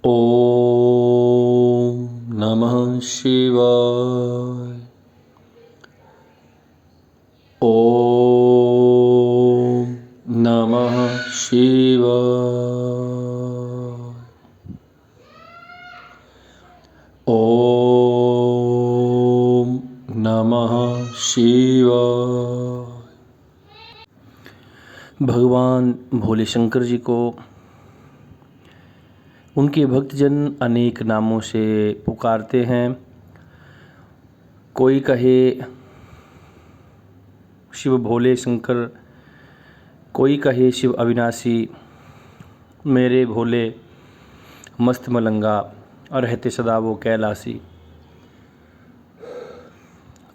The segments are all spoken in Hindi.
ॐ नमः शिवाय। ॐ नमः शिवाय। ॐ नमः शिवाय। भगवान भोले शंकर जी को उनके भक्तजन अनेक नामों से पुकारते हैं। कोई कहे शिव भोले शंकर, कोई कहे शिव अविनाशी, मेरे भोले मस्त मलंगा रहते सदा वो कैलासी।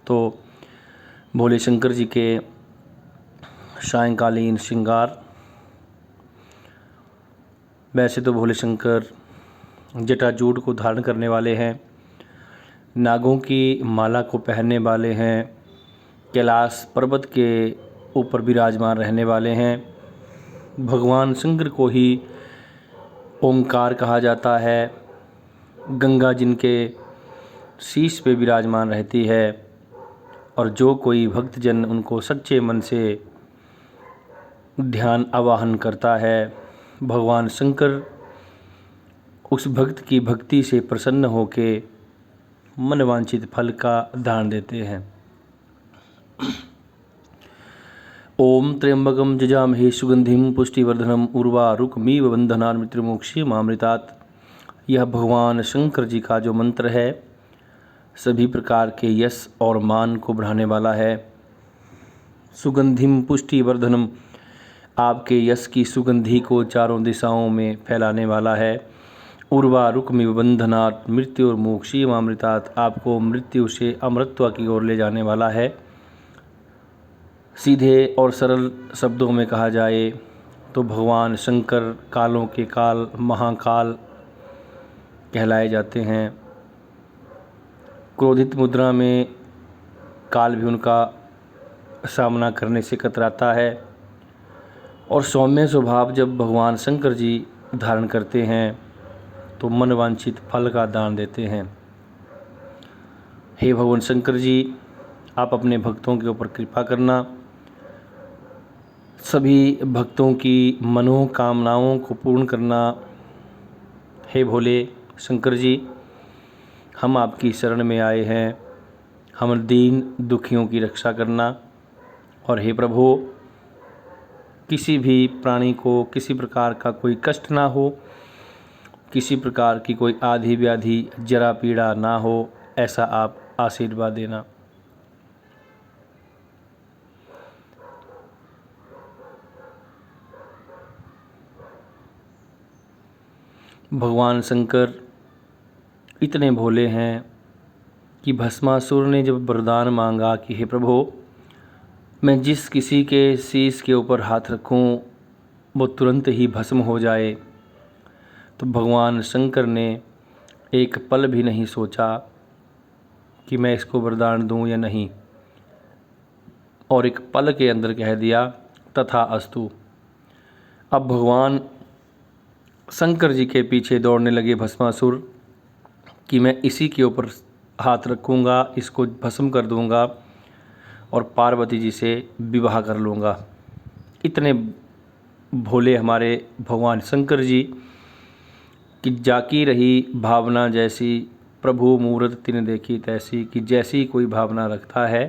तो भोले शंकर जी के सायंकालीन श्रृंगार। वैसे तो भोले शंकर जटाजूट को धारण करने वाले हैं, नागों की माला को पहनने वाले हैं, कैलाश पर्वत के ऊपर विराजमान रहने वाले हैं। भगवान शंकर को ही ओंकार कहा जाता है। गंगा जिनके शीश पे विराजमान रहती है और जो कोई भक्तजन उनको सच्चे मन से ध्यान आवाहन करता है, भगवान शंकर उस भक्त की भक्ति से प्रसन्न होके मनवांछित फल का दान देते हैं। ओम त्र्यंबकम जजामहे सुगंधिम पुष्टिवर्धनम उर्वारुकमिव बंधनान् मृत्युमोक्षीयमामृतात्। यह भगवान शंकर जी का जो मंत्र है सभी प्रकार के यश और मान को बढ़ाने वाला है। सुगंधिम पुष्टिवर्धनम, आपके यश की सुगंधि को चारों दिशाओं में फैलाने वाला है। उर्वारुकमिव बंधनात् मृत्युर्मोक्षीयमामृतात्, आपको मृत्यु से अमृतत्व की ओर ले जाने वाला है। सीधे और सरल शब्दों में कहा जाए तो भगवान शंकर कालों के काल महाकाल कहलाए जाते हैं। क्रोधित मुद्रा में काल भी उनका सामना करने से कतराता है और सौम्य स्वभाव जब भगवान शंकर जी धारण करते हैं तो मनवांछित फल का दान देते हैं। हे भगवान शंकर जी, आप अपने भक्तों के ऊपर कृपा करना, सभी भक्तों की मनोकामनाओं को पूर्ण करना। हे भोले शंकर जी, हम आपकी शरण में आए हैं, हम दीन दुखियों की रक्षा करना। और हे प्रभु, किसी भी प्राणी को किसी प्रकार का कोई कष्ट ना हो, किसी प्रकार की कोई आधी व्याधि जरा पीड़ा ना हो, ऐसा आप आशीर्वाद देना। भगवान शंकर इतने भोले हैं कि भस्मासुर ने जब वरदान मांगा कि हे प्रभु, मैं जिस किसी के शीश के ऊपर हाथ रखूं वो तुरंत ही भस्म हो जाए, तो भगवान शंकर ने एक पल भी नहीं सोचा कि मैं इसको वरदान दूं या नहीं, और एक पल के अंदर कह दिया तथा अस्तु। अब भगवान शंकर जी के पीछे दौड़ने लगे भस्मासुर कि मैं इसी के ऊपर हाथ रखूँगा, इसको भस्म कर दूँगा और पार्वती जी से विवाह कर लूँगा। इतने भोले हमारे भगवान शंकर जी कि जाकी रही भावना जैसी, प्रभु मूरत तिन देखी तैसी, कि जैसी कोई भावना रखता है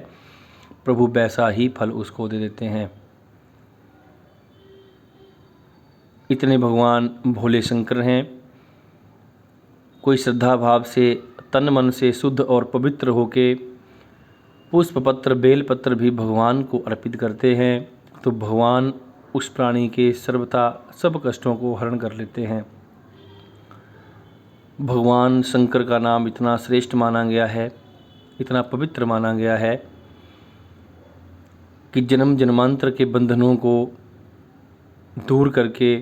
प्रभु वैसा ही फल उसको दे देते हैं। इतने भगवान भोले शंकर हैं। कोई श्रद्धा भाव से तन मन से शुद्ध और पवित्र होके पुष्प पत्र बेलपत्र भी भगवान को अर्पित करते हैं तो भगवान उस प्राणी के सर्वथा सब कष्टों को हरण कर लेते हैं। भगवान शंकर का नाम इतना श्रेष्ठ माना गया है, इतना पवित्र माना गया है कि जन्म जन्मांतर के बंधनों को दूर करके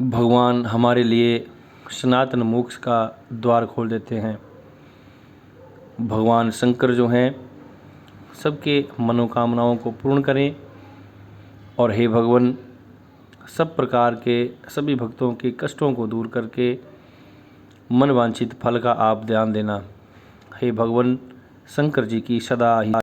भगवान हमारे लिए सनातन मोक्ष का द्वार खोल देते हैं। भगवान शंकर जो हैं सबके मनोकामनाओं को पूर्ण करें और हे भगवान सब प्रकार के सभी भक्तों के कष्टों को दूर करके मन वांछित फल का आप ध्यान देना। हे भगवान शंकर जी की सदा ही